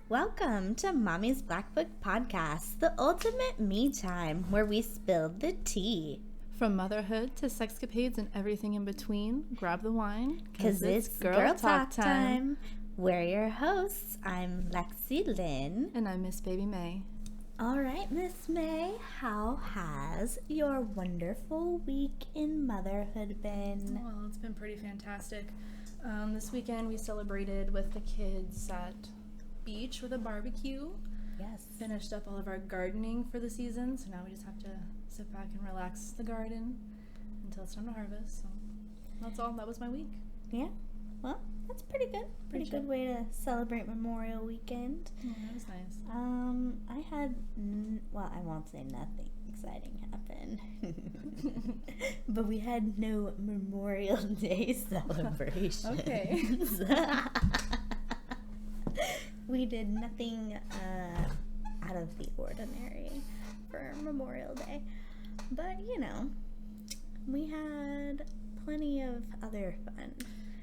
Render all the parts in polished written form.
Welcome to Mommy's Black Book Podcast, the ultimate me time where we spill the tea. From motherhood to sexcapades and everything in between, grab the wine, Because it's girl talk time. We're your hosts. I'm Lexi, Lynn. And I'm Miss Baby May. All right, Miss May, how has your wonderful week in motherhood been? Well, it's been pretty fantastic. This weekend we celebrated with the kids at beach with a barbecue. Yes. Finished up all of our gardening for the season, so now we just have to sit back and relax the garden until it's time to harvest. So that's all. That was my week. Yeah. Well, that's pretty good. Pretty good way to celebrate Memorial Weekend. Yeah, that was nice. I had, I won't say nothing exciting happened, but we had no Memorial Day celebrations. Okay. We did nothing out of the ordinary for Memorial Day, but we had plenty of other fun.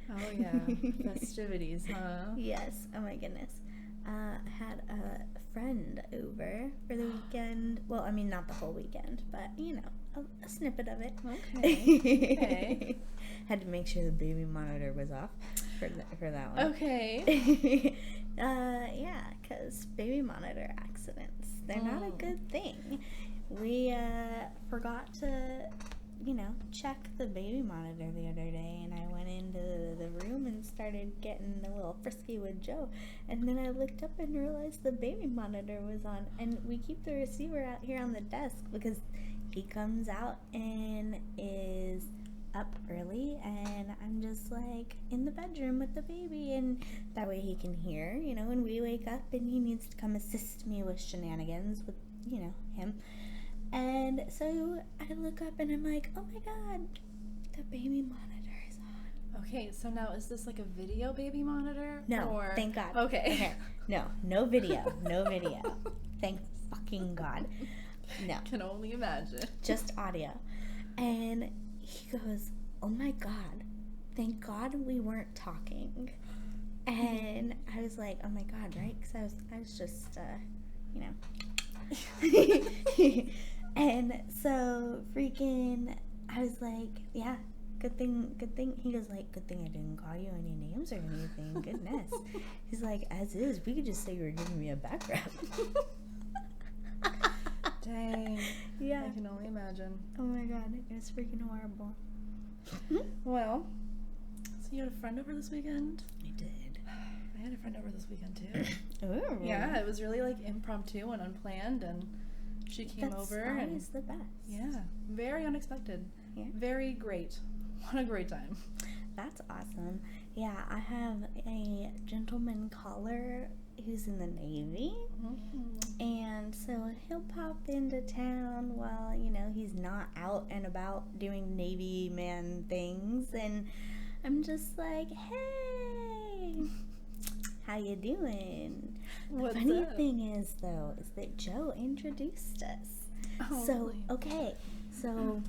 Oh yeah, festivities, huh? Yes. Oh my goodness. Had a friend over for the weekend. Well, I mean, not the whole weekend, but a snippet of it. Okay. Had to make sure the baby monitor was off for that one. Okay. Yeah, because baby monitor accidents, they're not a good thing. We forgot to check the baby monitor the other day, and I went into the room and started getting a little frisky with Joe, and then I looked up and realized the baby monitor was on, and we keep the receiver out here on the desk because he comes out and is up early, and I'm just like in the bedroom with the baby, and that way he can hear, when we wake up and he needs to come assist me with shenanigans with, him. And so I look up and I'm like, oh my god, the baby monitor is on. Okay, so now is this like a video baby monitor? No, or... thank God. Okay. No video. Thank fucking God. No. Can only imagine. Just audio. And he goes, oh my god, thank God we weren't talking. And I was like, oh my god, right? Because I was just, and so freaking, I was like, yeah, good thing. He goes like, good thing I didn't call you any names or anything. Goodness. He's like, as is, we could just say you were giving me a background. Dang. Yeah. I can only imagine. Oh my god, it was freaking horrible. Well, so you had a friend over this weekend? I did. I had a friend over this weekend too. Ooh. Yeah, it was really like impromptu and unplanned, and she came over. That's and always the best. yeah, very unexpected. Yeah. Very great. What a great time. That's awesome. Yeah, I have a gentleman caller who's in the Navy, and so he'll pop into town while he's not out and about doing Navy man things, and I'm just like, hey, how you doing? What's the funny up? thing is that Joe introduced us. Oh, So really? okay, so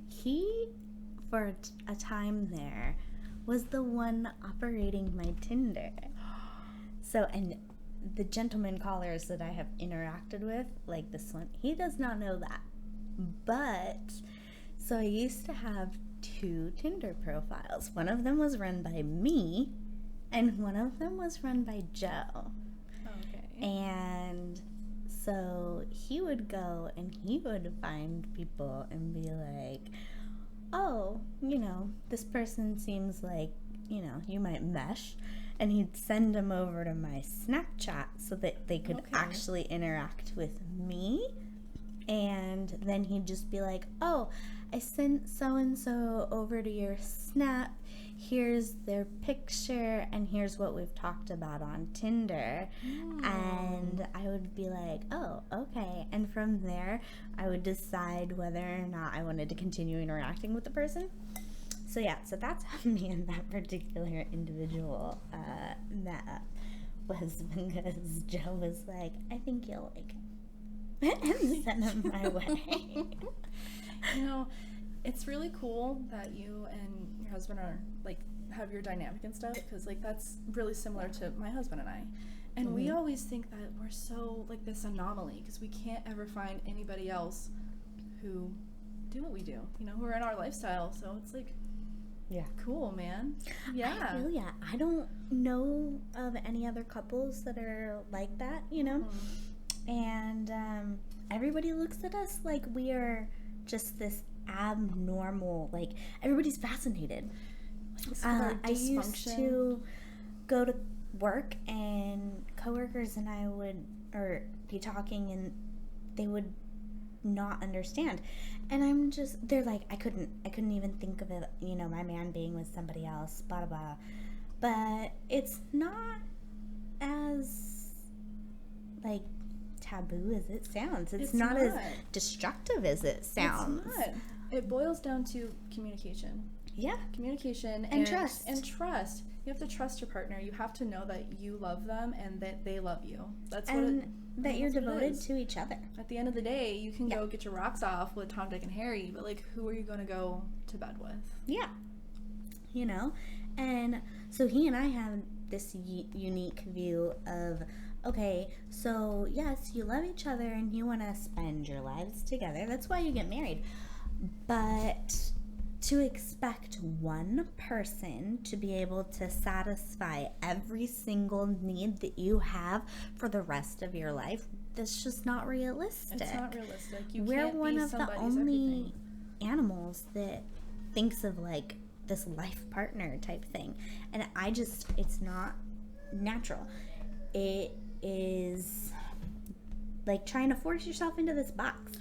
he for a time there was the one operating my Tinder. So, and the gentleman callers that I have interacted with, like this one, he does not know that. But, so I used to have 2 Tinder profiles. One of them was run by me, and one of them was run by Joe. Okay. And so he would go and he would find people and be like, oh, this person seems like, you might mesh. And he'd send them over to my Snapchat so that they could actually interact with me. And then he'd just be like, oh, I sent so-and-so over to your Snap. Here's their picture, and here's what we've talked about on Tinder. And I would be like, oh, okay. And from there, I would decide whether or not I wanted to continue interacting with the person. So yeah, so that's how me and that particular individual met up, was because Joe was like, I think you'll like him, and sent him my way. It's really cool that you and your husband are like have your dynamic and stuff, because like that's really similar to my husband and I. And we always think that we're so like this anomaly because we can't ever find anybody else who do what we do, you know, who are in our lifestyle. So it's like, yeah, cool, man. Yeah. I feel ya. I don't know of any other couples that are like that, you know? And everybody looks at us like we are just this abnormal, like everybody's fascinated. I used to go to work and coworkers and I would be talking and they would not understand, and I'm just, they're like, I couldn't even think of it, you know, my man being with somebody else, blah blah blah. But it's not as like taboo as it sounds. It's not as destructive as it sounds. It's not. It boils down to communication. Yeah. Communication and trust. And trust. You have to trust your partner. You have to know that you love them and that they love you. That you're devoted to each other. At the end of the day, you can go get your rocks off with Tom, Dick, and Harry, but like, who are you going to go to bed with? Yeah. You know? And so he and I have this unique view of, okay, so yes, you love each other and you want to spend your lives together. That's why you get married. But to expect one person to be able to satisfy every single need that you have for the rest of your life, that's just not realistic. It's not realistic. We're one of the only animals that thinks of like this life partner type thing. And it's not natural. It is like trying to force yourself into this box.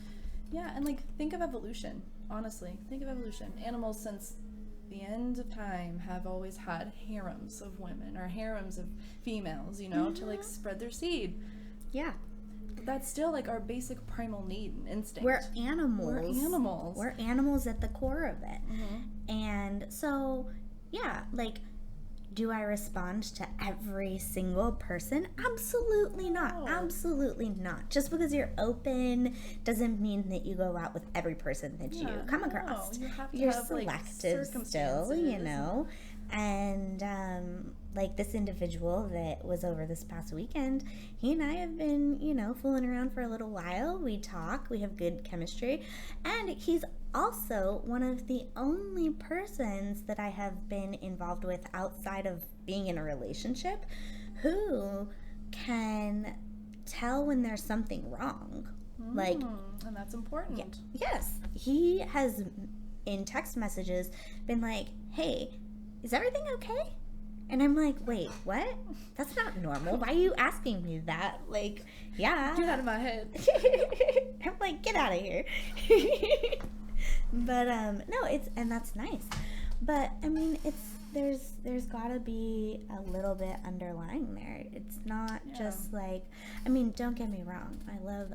Yeah, and like, think of evolution. Honestly, think of evolution. Animals since the end of time have always had harems of women or harems of females, you know, to like spread their seed. Yeah. That's still like our basic primal need and instinct. We're animals. We're animals at the core of it. And so, yeah, like, do I respond to every single person? Absolutely not. Absolutely not. Just because you're open doesn't mean that you go out with every person that you come across. You're selective still, you know. And like this individual that was over this past weekend, he and I have been, you know, fooling around for a little while. We talk, we have good chemistry, and he's also one of the only persons that I have been involved with outside of being in a relationship who can tell when there's something wrong. Like, and that's important. Yes, he has in text messages been like, hey, is everything okay? And I'm like, wait, what? That's not normal. Why are you asking me that? Like, yeah. Get out of my head. I'm like, get out of here. But no, and that's nice. But I mean, there's gotta be a little bit underlying there. It's not just like, I mean, don't get me wrong. I love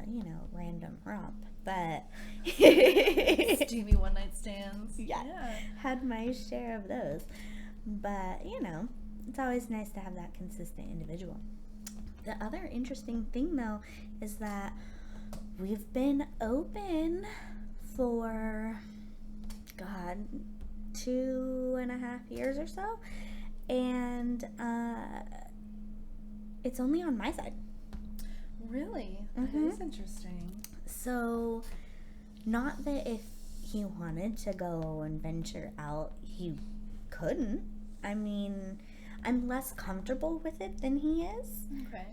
you know, random romp, but steamy one night stands. Yeah. Had my share of those. But, you know, it's always nice to have that consistent individual. The other interesting thing, though, is that we've been open for, 2.5 years or so. And it's only on my side. Really? That is interesting. So, not that if he wanted to go and venture out, he couldn't. I mean, I'm less comfortable with it than he is. Okay.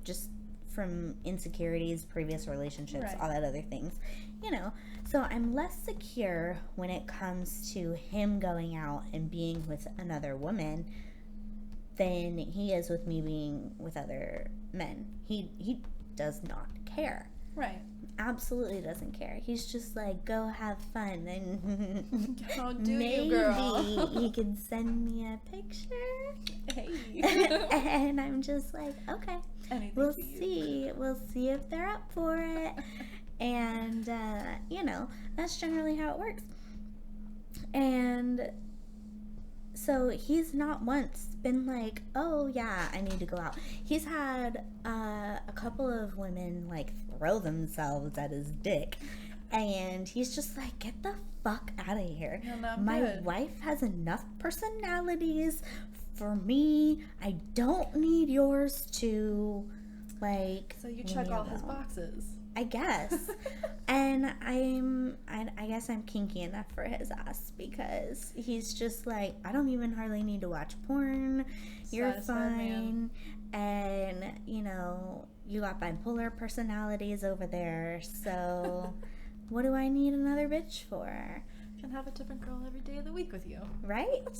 Just from insecurities, previous relationships, all that other things, you know. So I'm less secure when it comes to him going out and being with another woman than he is with me being with other men. He does not care. Right. Absolutely doesn't care. He's just like, go have fun, and how do maybe you, girl? he could send me a picture. Hey. And I'm just like, okay, we'll see if they're up for it. And you know, that's generally how it works. And so he's not once been like, oh yeah, I need to go out. He's had a couple of women like throw themselves at his dick And he's just like, get the fuck out of here. No, not My good. wife has enough personalities for me. I don't need yours to, like. So you check all his boxes. I guess. And I guess I'm kinky enough for his ass, because he's just like, I don't even hardly need to watch porn. You're fine. And, you know, you got bipolar personalities over there, so what do I need another bitch for? Can have a different girl every day of the week with you. Right?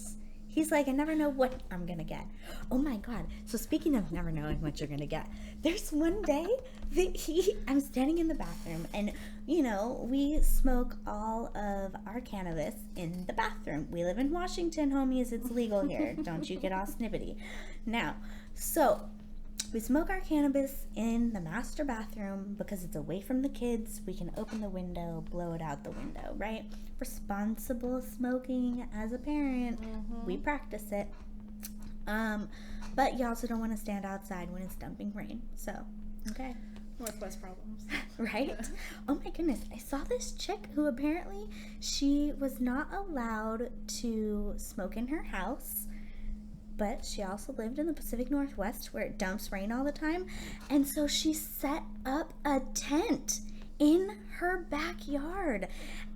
He's like, I never know what I'm gonna get. Oh my god. So speaking of never knowing what you're gonna get, there's one day that I'm standing in the bathroom, and, you know, we smoke all of our cannabis in the bathroom. We live in Washington, homies. It's legal here. Don't you get all snippety. Now, so we smoke our cannabis in the master bathroom because it's away from the kids. We can open the window, blow it out the window, right? Responsible smoking as a parent. We practice it. But you also don't want to stand outside when it's dumping rain. So, okay. Northwest problems. Right? Oh my goodness. I saw this chick who apparently she was not allowed to smoke in her house, but she also lived in the Pacific Northwest where it dumps rain all the time. And so she set up a tent in her backyard.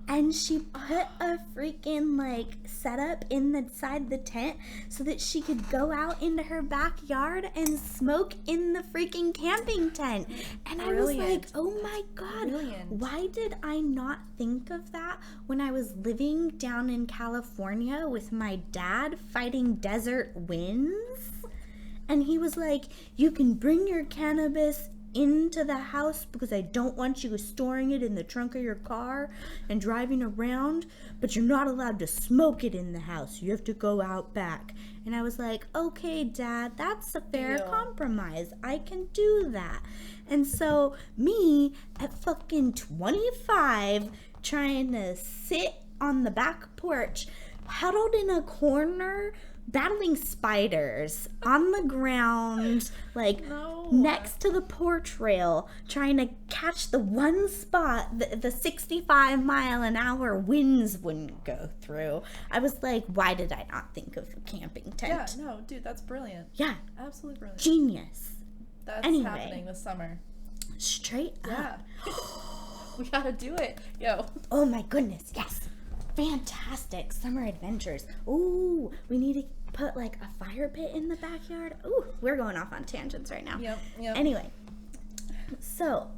And she put a freaking, like, setup inside the tent so that she could go out into her backyard and smoke in the freaking camping tent. And I was like, oh my god, why did I not think of that when I was living down in California with my dad fighting desert winds? And he was like, you can bring your cannabis into the house because I don't want you storing it in the trunk of your car and driving around, but you're not allowed to smoke it in the house. You have to go out back. And I was like, okay, Dad, that's a fair compromise. I can do that. And so me at fucking 25 trying to sit on the back porch, huddled in a corner, battling spiders on the ground, like next to the porch rail, trying to catch the one spot the 65-mile-an-hour winds wouldn't go through. I was like, why did I not think of a camping tent? Yeah, no, dude, that's brilliant. Yeah. Absolutely brilliant. Genius. That's happening this summer. Straight up. Yeah. We gotta do it. Yo. Oh my goodness, yes. Fantastic summer adventures. Ooh, we need to put like a fire pit in the backyard. Ooh, we're going off on tangents right now. Yep. Anyway, so,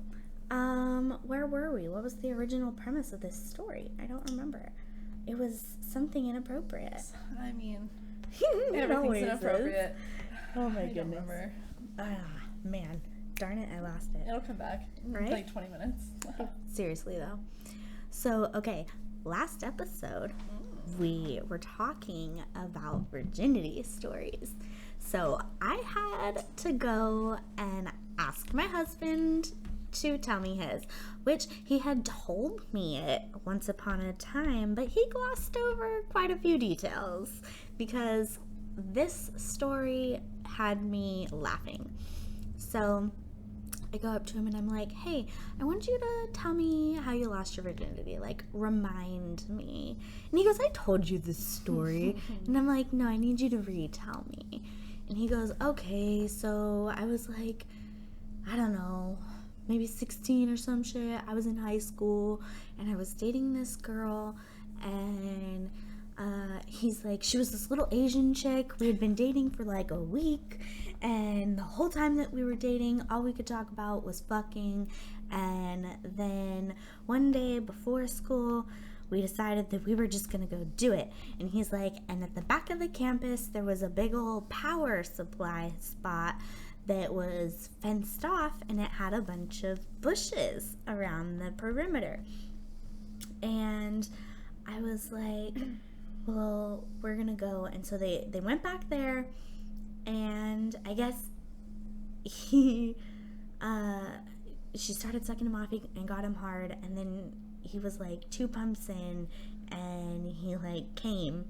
where were we? What was the original premise of this story? I don't remember. It was something inappropriate. I mean, everything's inappropriate. Oh my I goodness. don't remember. Man. Darn it, I lost it. It'll come back in like 20 minutes. Seriously though. So, okay. Last episode, we were talking about virginity stories. So I had to go and ask my husband to tell me his, which he had told me it once upon a time, but he glossed over quite a few details because this story had me laughing. So I go up to him and I'm like, hey, I want you to tell me how you lost your virginity. Like, remind me. And he goes, I told you this story. And I'm like, no, I need you to retell me. And he goes, okay, so I was like, I don't know, maybe 16 or some shit. I was in high school and I was dating this girl, and he's like, she was this little Asian chick. We had been dating for like a week, and the whole time that we were dating, all we could talk about was fucking. And then one day before school, we decided that we were just gonna go do it. And he's like, and at the back of the campus, there was a big old power supply spot that was fenced off, and it had a bunch of bushes around the perimeter. And I was like, well, we're gonna go. And so they went back there, and I guess she started sucking him off and got him hard, and then he was like 2 pumps in, and he like came,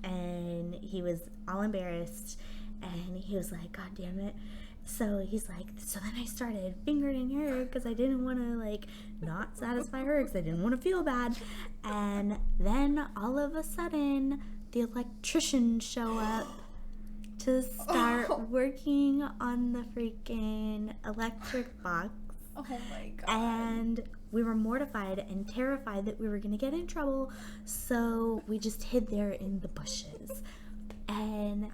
and he was all embarrassed, And he was like, God damn it. So he's like, so then I started fingering her because I didn't want to, like, not satisfy her because I didn't want to feel bad. And then all of a sudden, the electricians show up to start working on the freaking electric box. Oh my God. And we were mortified and terrified that we were going to get in trouble. So we just hid there in the bushes. And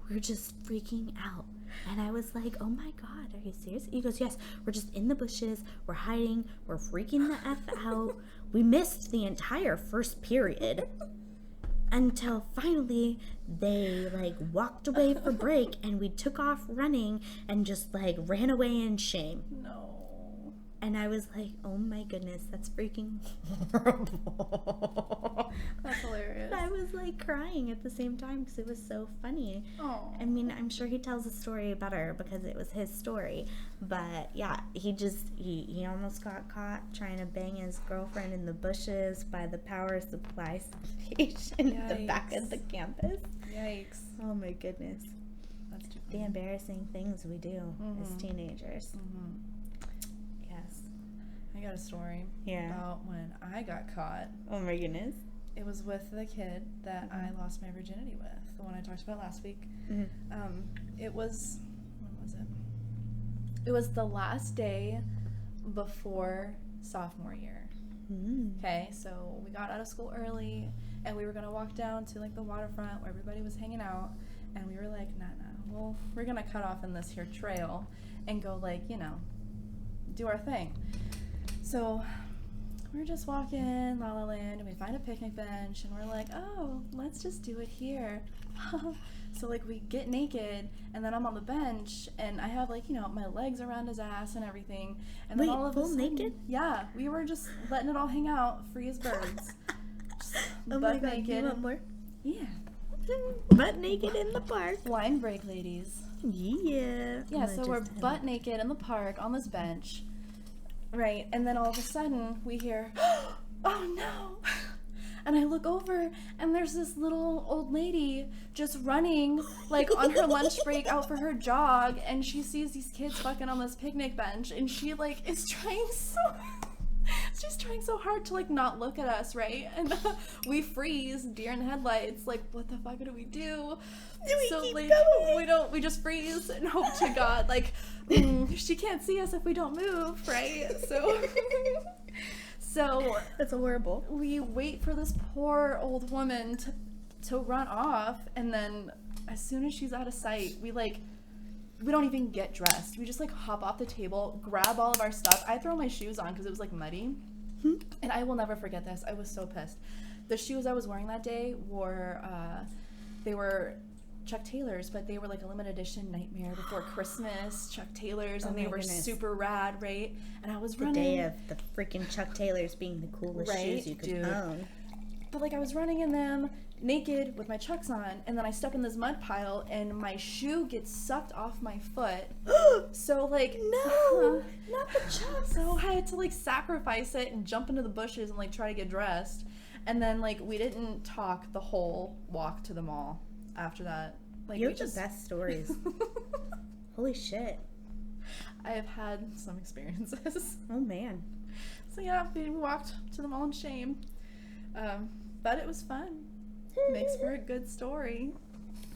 we're just freaking out. And I was like, oh my God, are you serious? He goes, yes, we're just in the bushes. We're hiding. We're freaking the F out. We missed the entire first period until finally they, like, walked away for break and we took off running and just, like, ran away in shame. No. And I was like, oh my goodness, that's freaking horrible. That's hilarious. I was, like, crying at the same time because it was so funny. Oh. I mean, I'm sure he tells the story better because it was his story. But, yeah, he almost got caught trying to bang his girlfriend in the bushes by the power supply station at the back of the campus. Yikes. Oh, my goodness. That's too The funny. embarrassing things we do as teenagers. Mm-hmm. Yes. I got a story about when I got caught. Oh, my goodness. It was with the kid that I lost my virginity with, the one I talked about last week. Mm-hmm. It was, when was it? It was the last day before sophomore year. Mm. Okay, so we got out of school early, and we were going to walk down to, like, the waterfront where everybody was hanging out, and we were like, nah, well, we're going to cut off in this here trail and go, like, you know, do our thing. So we're just walking La La Land, and we find a picnic bench, and we're like, oh, let's just do it here. So, like, we get naked, and then I'm on the bench, and I have, like, you know, my legs around his ass and everything. And then Wait, all of full a sudden, naked? Yeah, we were just letting it all hang out, free as birds. Just Oh butt my God, naked. you want more? Yeah. Butt naked in the park. Line break, ladies. Yeah. Yeah, so we're butt naked in the park on this bench. Right, and then all of a sudden we hear, oh no! And I look over, and there's this little old lady just running, like, on her lunch break out for her jog, and she sees these kids fucking on this picnic bench, and she, like, is trying she's trying so hard to, like, not look at us, right? And we freeze, deer in the headlights, like, what the fuck do we do? So, Like, we just freeze and hope to God, like, she can't see us if we don't move, right? So That's horrible. we wait for this poor old woman to run off, and then as soon as she's out of sight, we don't even get dressed. We just, like, hop off the table, grab all of our stuff. I throw my shoes on because it was, like, muddy. And I will never forget this. I was so pissed. The shoes I was wearing that day they were Chuck Taylors, but they were, like, a limited edition Nightmare Before Christmas Chuck Taylors, and they were super rad, right? And I was running. The day of the freaking Chuck Taylors being the coolest shoes you could own. But, like, I was running in them naked with my Chucks on, and then I step in this mud pile, and my shoe gets sucked off my foot. So, like, No, not the Chucks. so I had to, like, sacrifice it and jump into the bushes and, like, try to get dressed. And then, like, we didn't talk the whole walk to the mall after that. Like, You're the best stories. Holy shit. I have had some experiences. Oh, man. So, yeah, we walked to the mall in shame. But it was fun. Makes for a good story.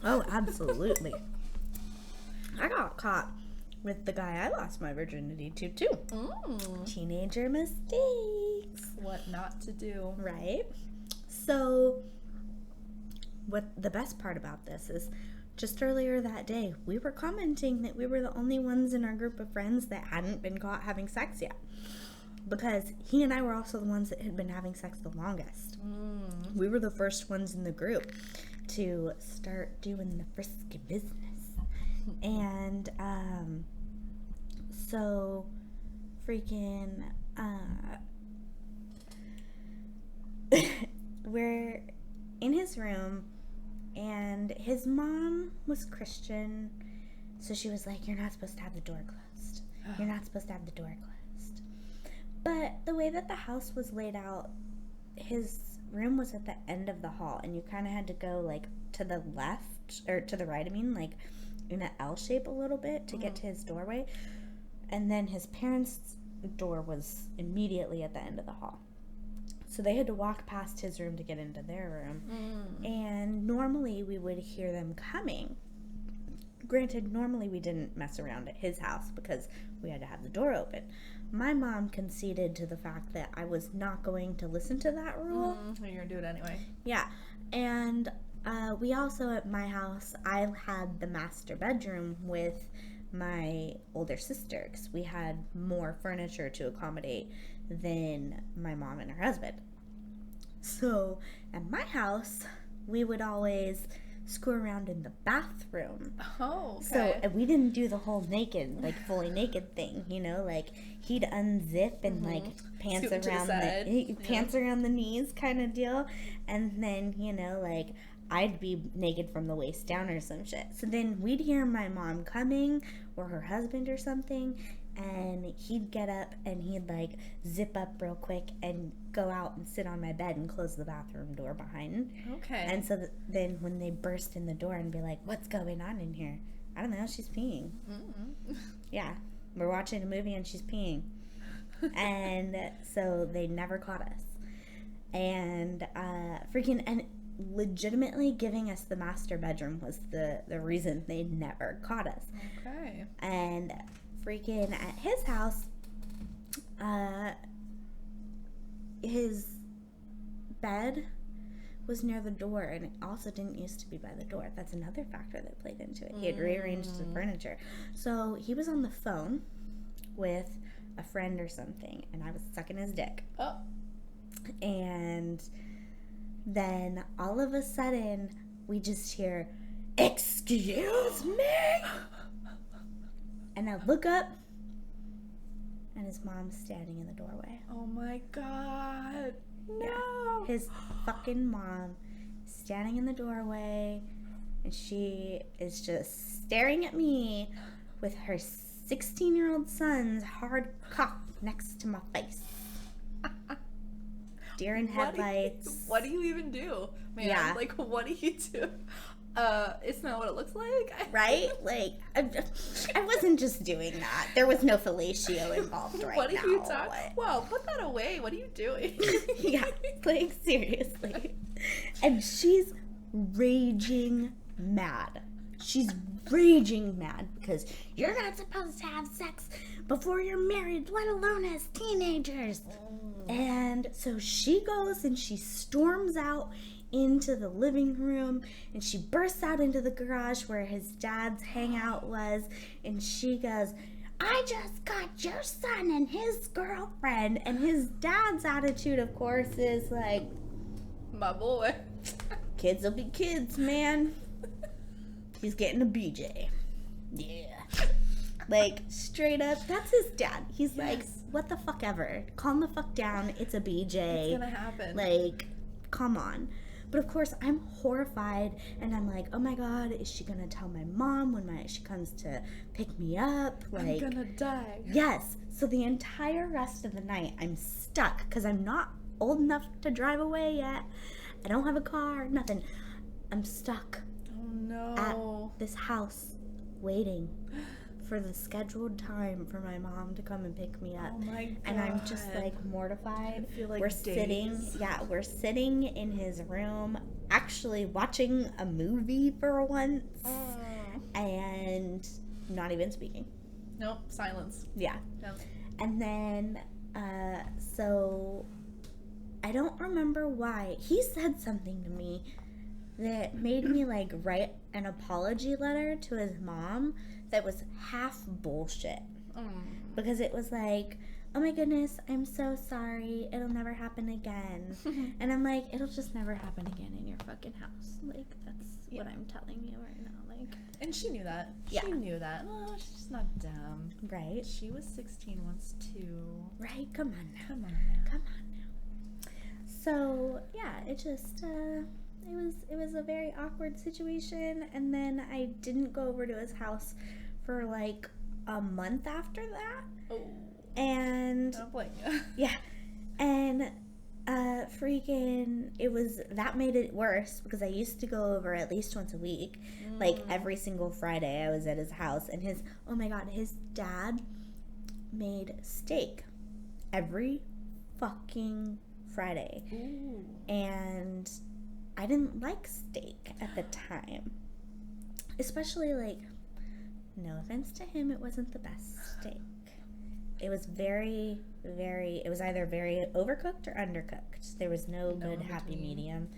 Oh, absolutely. I got caught with the guy I lost my virginity to, too. Teenager mistakes. What not to do. Right? So, what the best part about this is, just earlier that day, we were commenting that we were the only ones in our group of friends that hadn't been caught having sex yet. Because he and I were also the ones that had been having sex the longest. We were the first ones in the group to start doing the frisky business. And, so, freaking, we're in his room, and his mom was Christian, so she was like, you're not supposed to have the door closed. You're not supposed to have the door closed. But the way that the house was laid out, his room was at the end of the hall, and you kind of had to go, like, to the left, or to the right, I mean, like, in an L shape a little bit to get to his doorway. And then his parents' door was immediately at the end of the hall. So they had to walk past his room to get into their room. And normally we would hear them coming. Granted, normally we didn't mess around at his house because we had to have the door open. My mom conceded to the fact that I was not going to listen to that rule. You're going to do it anyway. Yeah. And we also, at my house, I had the master bedroom with my older sister because we had more furniture to accommodate than my mom and her husband. So at my house, we would always screw around in the bathroom. Oh, okay. So we didn't do the whole naked, like fully naked thing, you know, like he'd unzip and like pants Scoot to the around side. pants around the knees kind of deal, and then, you know, like I'd be naked from the waist down or some shit. So then we'd hear my mom coming or her husband or something, and he'd get up and he'd like zip up real quick and go out and sit on my bed and close the bathroom door behind. Okay. And so then when they burst in the door and be like, what's going on in here? I don't know, she's peeing. Yeah, we're watching a movie and she's peeing. And so they never caught us. And and legitimately giving us the master bedroom was the reason they never caught us. Okay. And freaking at his house, his bed was near the door, and it also didn't used to be by the door. That's another factor that played into it. He had rearranged the furniture. So he was on the phone with a friend or something, and I was sucking his dick. Oh. And then all of a sudden, we just hear, "Excuse me?" And I look up, and his mom's standing in the doorway. Oh my God. No. Yeah. His fucking mom standing in the doorway, and she is just staring at me with her 16-year-old son's hard cock next to my face. Deer in headlights. What do you even do? Man, Yeah. like, what do you do? It's not what it looks like. Right? Like, I wasn't just doing that. There was no fellatio involved right What now. are you talking? Wow, put that away. What are you doing? Yeah, like, seriously. And she's raging mad. She's raging mad because you're not supposed to have sex before you're married, let alone as teenagers. And so she goes and she storms out into the living room, and she bursts out into the garage where his dad's hangout was, and she goes, "I just got your son and his girlfriend." And his dad's attitude, of course, is like, My boy. kids will be kids, man. He's getting a BJ. Yeah. Like, straight up, that's his dad. He's like, what the fuck ever. Calm the fuck down. It's a BJ. It's gonna happen. Like, come on. But of course, I'm horrified, and I'm like, oh my God, is she gonna tell my mom when she comes to pick me up? Like, I'm gonna die. yes. So the entire rest of the night, I'm stuck because I'm not old enough to drive away yet. I don't have a car, nothing. I'm stuck Oh no. at this house waiting for the scheduled time for my mom to come and pick me up. Oh my God. And I'm just like mortified. I feel like we're days. we're sitting in his room actually watching a movie for once and not even speaking. Nope, silence. Yeah. Yep. And then so I don't remember why. He said something to me that made me like write an apology letter to his mom that was half bullshit. Because it was like, oh my goodness, I'm so sorry. It'll never happen again. And I'm like, it'll just never happen again in your fucking house. Like, that's what I'm telling you right now. Like, And she knew that. Yeah. She knew that. Oh, she's not dumb. right? She was 16 once too. Right? Come on now. Come on now. Come on now. So, yeah, it just, it was a very awkward situation. And then I didn't go over to his house for like a month after that. Oh. And I don't blame you. yeah. And That made it worse because I used to go over at least once a week. Like every single Friday I was at his house, and oh my God, his dad made steak every fucking Friday. Ooh. And I didn't like steak at the time. Especially, like, no offense to him, it wasn't the best steak. It was it was either very overcooked or undercooked. There was no good happy medium.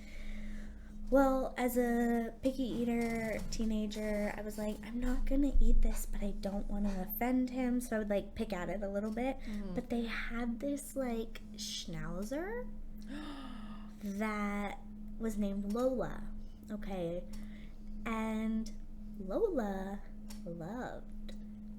Well, as a picky eater teenager, I was like, I'm not gonna eat this, but I don't want to offend him, so I would like pick at it a little bit. But they had this like schnauzer that was named Lola, okay? And Lola loved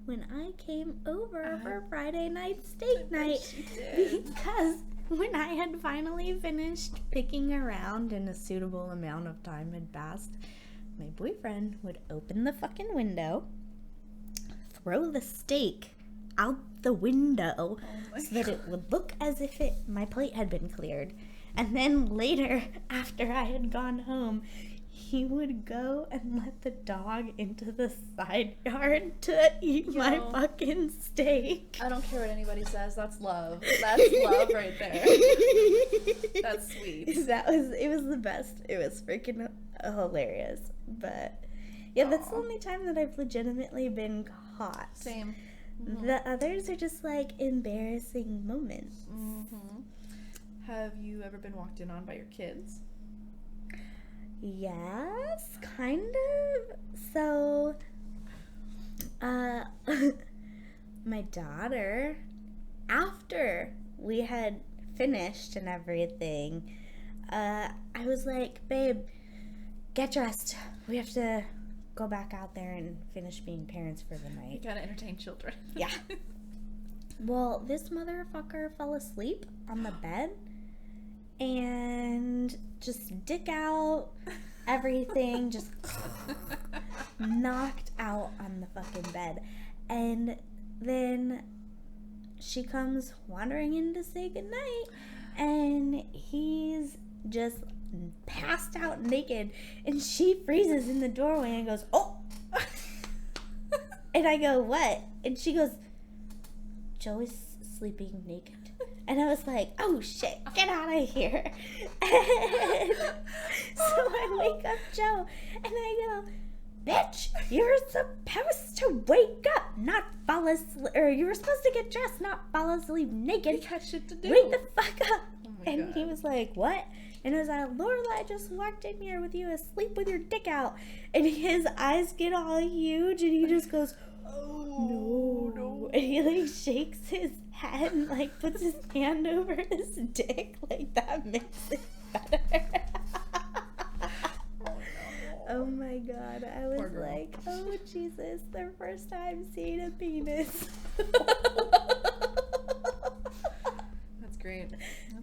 when I came over for Friday night steak night, because when I had finally finished picking around and a suitable amount of time had passed, my boyfriend would open the fucking window, throw the steak out the window so that it would look as if my plate had been cleared. And then later, after I had gone home, he would go and let the dog into the side yard to eat my fucking steak. I don't care what anybody says. That's love. That's love right there. That's sweet. It was the best. It was freaking hilarious. But yeah, that's the only time that I've legitimately been caught. Same. The others are just like embarrassing moments. Have you ever been walked in on by your kids? Yes, kind of. So, my daughter, after we had finished and everything, I was like, babe, get dressed. We have to go back out there and finish being parents for the night. You gotta entertain children. Yeah. Well, this motherfucker fell asleep on the bed and just dick out, everything, just knocked out on the fucking bed. And then she comes wandering in to say goodnight, and he's just passed out naked, and she freezes in the doorway and goes, oh! And I go, what? And she goes, Joe is sleeping naked. And I was like, oh shit, get out of here. And so I wake up Joe and I go, bitch, you're supposed to wake up, not fall asleep, or you were supposed to get dressed, not fall asleep naked. You got shit to do. Wake the fuck up. And God. He was like, what? And I was like, Lorelai just walked in here with you asleep with your dick out. And his eyes get all huge and he just goes, oh no. And he like shakes his head and like puts his hand over his dick, like that makes it better. Oh my God, I was like, oh Jesus, their first time seeing a penis. That's great.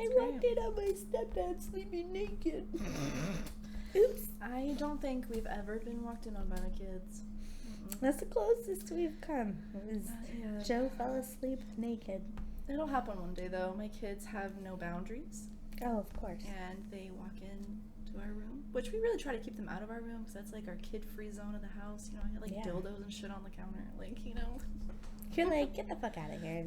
I walked in on my stepdad sleeping naked. Oops. I don't think we've ever been walked in on by the kids. That's the closest we've come. It was Joe fell asleep naked. It'll happen one day though. My kids have no boundaries. Oh, of course. And they walk in to our room, which we really try to keep them out of our room because that's like our kid-free zone of the house. You know, I had like dildos and shit on the counter, like, you know. You're like, get the fuck out of here.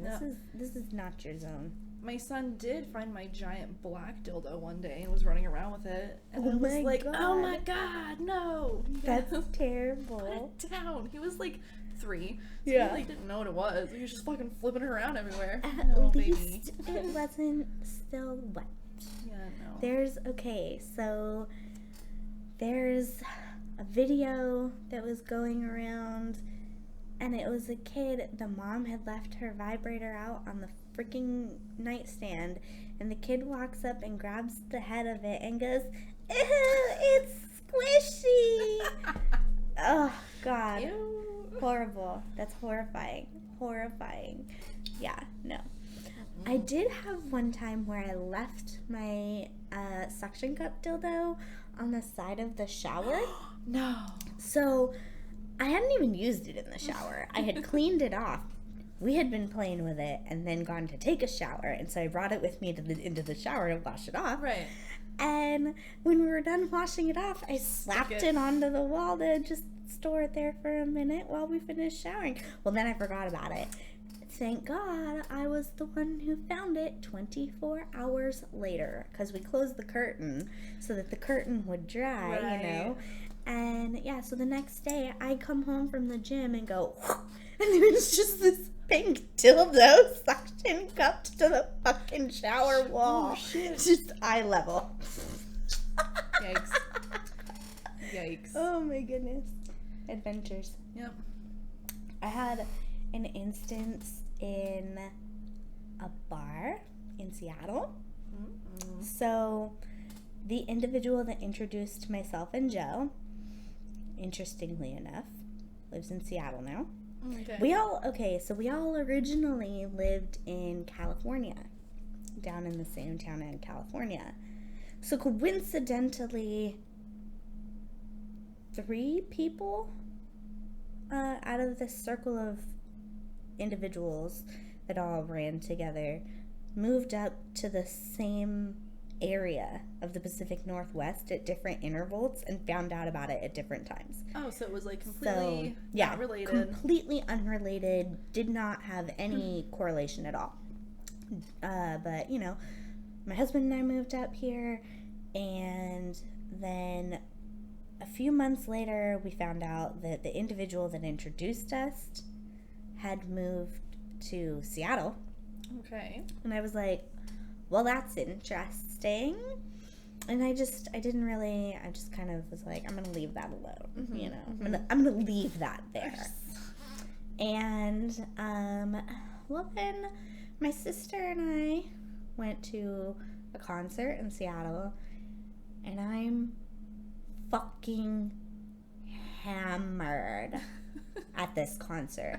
This is not your zone. My son did find my giant black dildo one day and was running around with it. And I was like, God. oh my God, no. That's terrible. Put it down. He was like 3. So yeah. He like, didn't know what it was. He was just fucking flipping it around everywhere. At least it wasn't still wet. Yeah, no. There's a video that was going around, and it was a kid. The mom had left her vibrator out on the freaking nightstand, and the kid walks up and grabs the head of it and goes, ew, it's squishy. Oh God. Ew. Horrible. That's horrifying. Yeah, no. I did have one time where I left my suction cup dildo on the side of the shower. No. So I hadn't even used it in the shower. I had cleaned it off we had been playing with it and then gone to take a shower. And so I brought it with me into the shower to wash it off. Right. And when we were done washing it off, I slapped it onto the wall to just store it there for a minute while we finished showering. Well, then I forgot about it. Thank God I was the one who found it 24 hours later, because we closed the curtain so that the curtain would dry, you know. And yeah, so the next day I come home from the gym and go, and there's just this pink dildo suction cupped to the fucking shower wall. Oh, shit. Just eye level. Yikes. Yikes. Oh my goodness. Adventures. Yep. I had an instance in a bar in Seattle. Mm-hmm. So the individual that introduced myself and Joe, interestingly enough, lives in Seattle now. Okay. We all originally lived in California, down in the same town in California. So coincidentally, 3 people out of this circle of individuals that all ran together moved up to the same area of the Pacific Northwest at different intervals and found out about it at different times. Oh, so it was like completely not related. Completely unrelated, did not have any correlation at all. But, you know, my husband and I moved up here, and then a few months later we found out that the individual that introduced us had moved to Seattle. Okay. And I was like, well, that's interesting. And I just kind of was like, I'm going to leave that alone. Mm-hmm, you know, mm-hmm. I'm going to leave that there. And, well, then my sister and I went to a concert in Seattle, and I'm fucking hammered at this concert.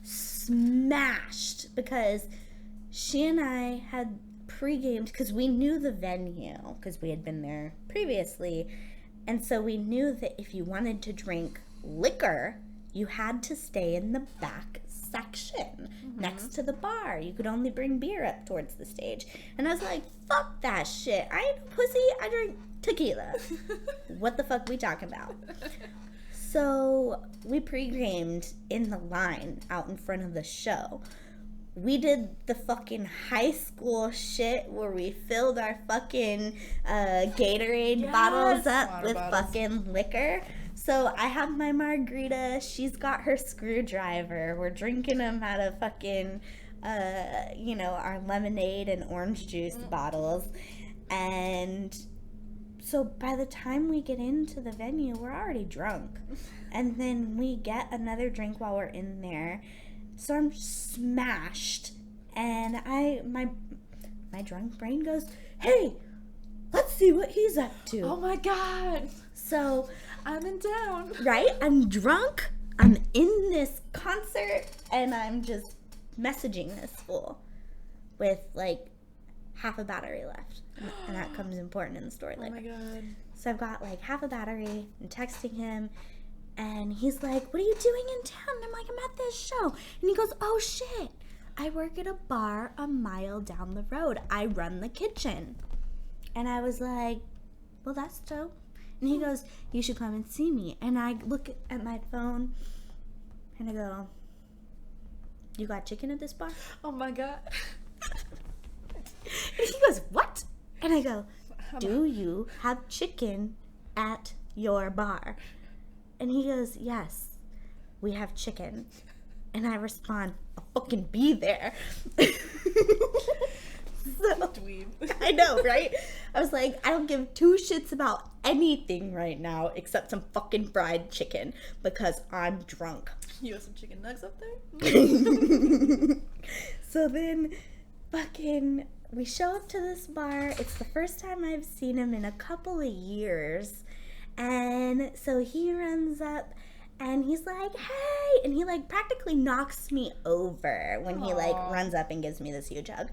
Smashed, because she and I had pre-gamed, because we knew the venue, because we had been there previously, and so we knew that if you wanted to drink liquor, you had to stay in the back section next to the bar. You could only bring beer up towards the stage. And I was like, fuck that shit. I ain't a pussy. I drink tequila. What the fuck we talking about? So we pre-gamed in the line out in front of the show. We did the fucking high school shit where we filled our fucking Gatorade bottles up with fucking liquor. So I have my margarita. She's got her screwdriver. We're drinking them out of fucking, our lemonade and orange juice bottles. And so by the time we get into the venue, we're already drunk. And then we get another drink while we're in there. So I'm smashed. And my drunk brain goes, hey, let's see what he's up to. Oh my God. So I'm in town. Right? I'm drunk. I'm in this concert. And I'm just messaging this fool with like half a battery left. And that comes important in the story later. Oh my God. So I've got like half a battery. I'm texting him. And he's like, what are you doing in town? And I'm like, I'm at this show. And he goes, oh shit. I work at a bar a mile down the road. I run the kitchen. And I was like, well, that's dope. And he goes, you should come and see me. And I look at my phone and I go, you got chicken at this bar? Oh my God. And he goes, what? And I go, do you have chicken at your bar? And he goes, yes, we have chicken. And I respond, I'll fucking be there. So, dweeb. I know, right? I was like, I don't give 2 shits about anything right now except some fucking fried chicken because I'm drunk. You have some chicken nugs up there? So then fucking we show up to this bar. It's the first time I've seen him in a couple of years. And so he runs up and he's like, hey, and he like practically knocks me over when he like runs up and gives me this huge hug.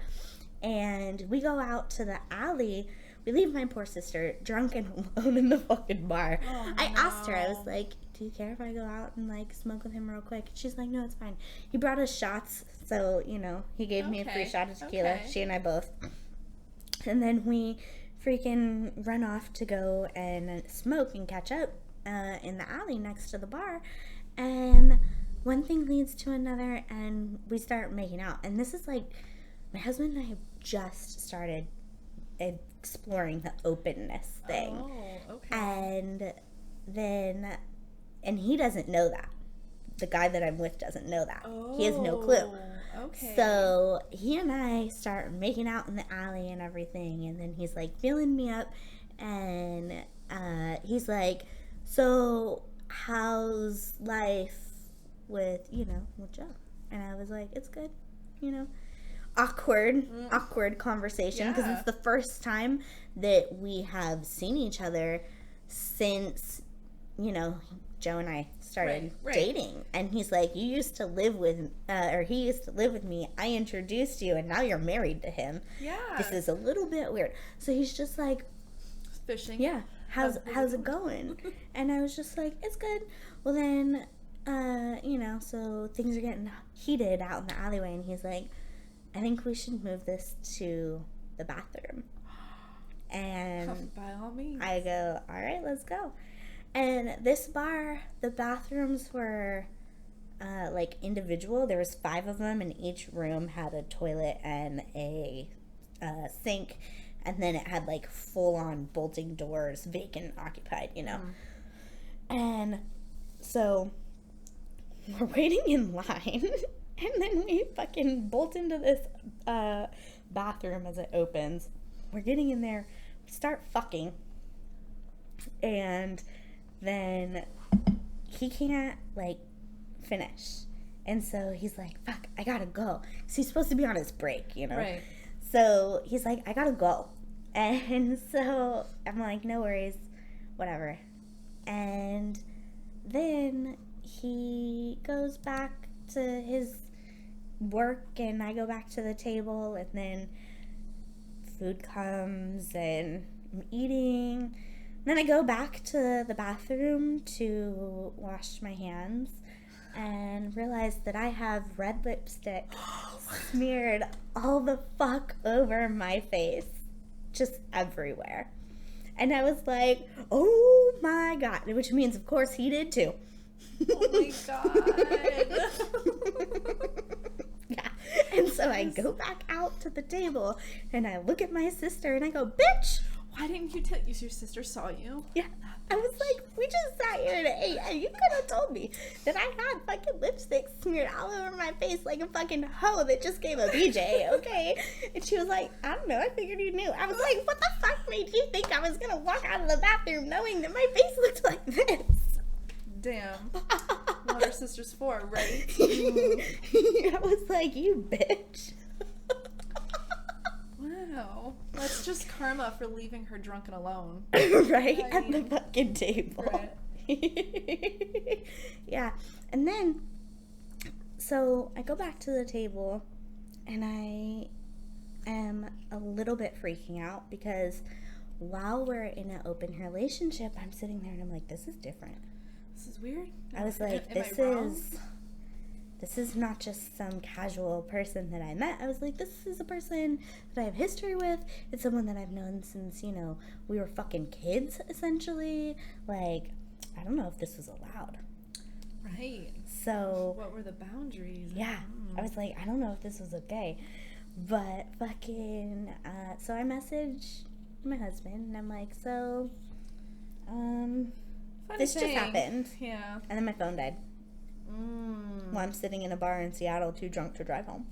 And we go out to the alley. We leave my poor sister drunk and alone in the fucking bar. I asked her, I was like, do you care if I go out and, like, smoke with him real quick? And she's like, no, it's fine. He brought us shots, so, you know, he gave me a free shot of tequila. Okay. She and I both. And then we freaking run off to go and smoke and catch up in the alley next to the bar. And one thing leads to another, and we start making out. And this is like, my husband and I have just started exploring the openness thing. Oh, okay. And he doesn't know that. The guy that I'm with doesn't know that. Oh, he has no clue. Okay. So he and I start making out in the alley and everything, and then he's like feeling me up, and he's like, so how's life with Joe? And I was like, it's good, awkward conversation, because it's the first time that we have seen each other since Joe and I started dating. And he's like, you used to live with he used to live with me, I introduced you, and now you're married to him. This is a little bit weird. So he's just like, fishing. How's it going? And I was just like, it's good. Well then, so things are getting heated out in the alleyway, and he's like, I think we should move this to the bathroom. And by all means. I go, all right, let's go. And this bar, the bathrooms were like individual. There was 5 of them, and each room had a toilet and a sink, and then it had like full-on bolting doors, vacant, occupied, And so we're waiting in line, and then we fucking bolt into this bathroom as it opens. We're getting in there, we start fucking, and then he can't, like, finish. And so he's like, fuck, I gotta go. So he's supposed to be on his break, Right. So he's like, I gotta go. And so I'm like, no worries, whatever. And then he goes back to his work, and I go back to the table, and then food comes, and I'm eating. Then I go back to the bathroom to wash my hands and realize that I have red lipstick smeared all the fuck over my face. Just everywhere. And I was like, oh my God. Which means, of course, he did too. Oh my God. Yeah. And so I go back out to the table, and I look at my sister, and I go, bitch! Why didn't you tell you? Your sister saw you? Yeah. I was like, we just sat here and ate, and you could have told me that I had fucking lipstick smeared all over my face like a fucking hoe that just gave a BJ, okay? And she was like, I don't know, I figured you knew. I was like, what the fuck made you think I was gonna walk out of the bathroom knowing that my face looked like this? Damn. What are sisters for, right? I was like, you bitch. Wow. That's just karma for leaving her drunk and alone. Right? I At the mean, fucking table. Right. Yeah. And then, so I go back to the table, and I am a little bit freaking out, because while we're in an open relationship, I'm sitting there and I'm like, this is different. This is weird. I was like, this is not just some casual person that I met. I was like, this is a person that I have history with. It's someone that I've known since, we were fucking kids, essentially. Like, I don't know if this was allowed. Right. So. What were the boundaries? Yeah. I was like, I don't know if this was okay. But fucking, so I messaged my husband, and I'm like, so, this just happened. Yeah. And then my phone died. While I'm sitting in a bar in Seattle, too drunk to drive home.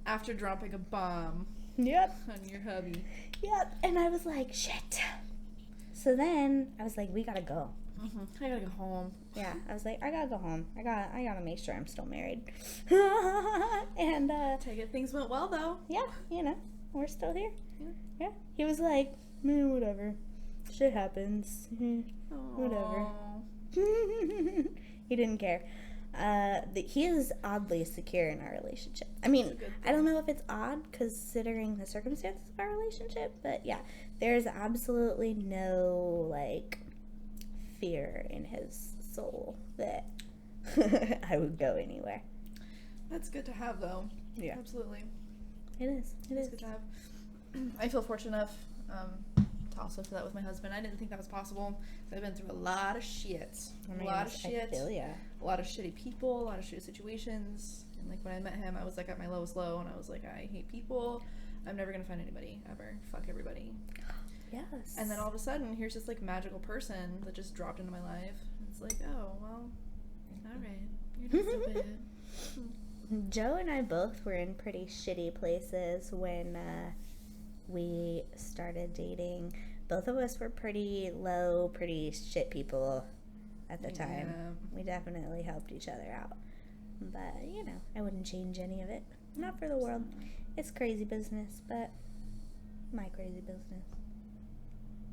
After dropping a bomb. Yep. On your hubby. Yep. And I was like, shit. So then I was like, we gotta go. I gotta go home. Yeah. I was like, I gotta go home. I gotta make sure I'm still married. And Take it. Things went well though. Yeah. We're still here. Yeah. He was like, man, whatever. Shit happens. Whatever. He didn't care. He is oddly secure in our relationship. I mean, I don't know if it's odd considering the circumstances of our relationship, but yeah, there's absolutely no, like, fear in his soul that I would go anywhere. That's good to have, though. Yeah. Absolutely. It is. It's good to have. I feel fortunate enough to also feel that with my husband. I didn't think that was possible. I've been through a lot of shit. Oh, I feel ya. A lot of shitty people, a lot of shitty situations. And like when I met him, I was like at my lowest low, and I was like, I hate people. I'm never gonna find anybody ever. Fuck everybody. Yes. And then all of a sudden, here's this like magical person that just dropped into my life. It's like, oh well, all right, you're not so bad. Joe and I both were in pretty shitty places when we started dating. Both of us were pretty low, pretty shit people at the time. Yeah. We definitely helped each other out. But, you know, I wouldn't change any of it. Not for the world. It's crazy business, but my crazy business.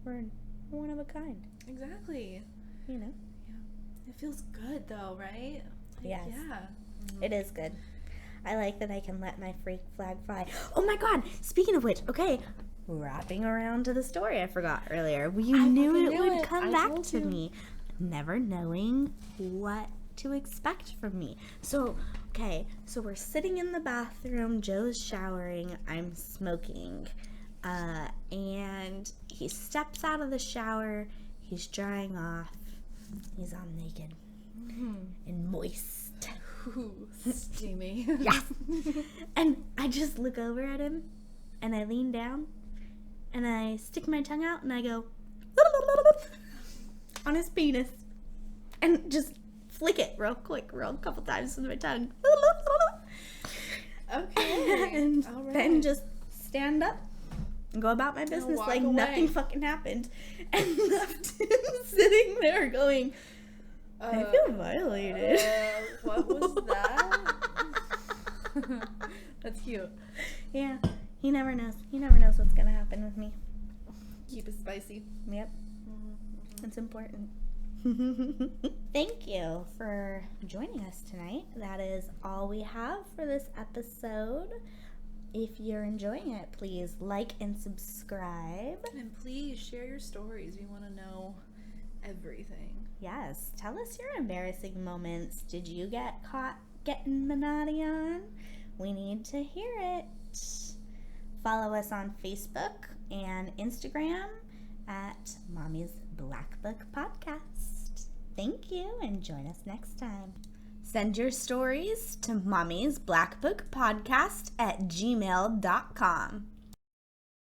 We're one of a kind. Exactly. You know? Yeah. It feels good though, right? Like, Yes. Yeah. It is good. I like that I can let my freak flag fly. Oh my god! Speaking of which, okay, wrapping around to the story I forgot earlier. You knew it would come back to me. Never knowing what to expect from me. So, okay, so we're sitting in the bathroom. Joe's showering. I'm smoking. And he steps out of the shower. He's drying off. He's all naked and moist. Ooh, steamy. Yeah. And I just look over at him and I lean down and I stick my tongue out and I go on his penis and just flick it real quick, a couple times with my tongue. Okay. And all right. then just stand up and go about my business walk like away. nothing fucking happened. And left him sitting there going, I feel violated. What was that? That's cute. Yeah, he never knows. He never knows what's gonna happen with me. Keep it spicy. Yep, it's important. Thank you for joining us tonight. That is all we have for this episode. If you're enjoying it, please like and subscribe. And please share your stories. We want to know everything. Yes, tell us your embarrassing moments. Did you get caught getting the naughty on? We need to hear it. Follow us on Facebook and Instagram at Mommy's Black Book Podcast. Thank you and join us next time. Send your stories to Mommy's Black Book Podcast at gmail.com.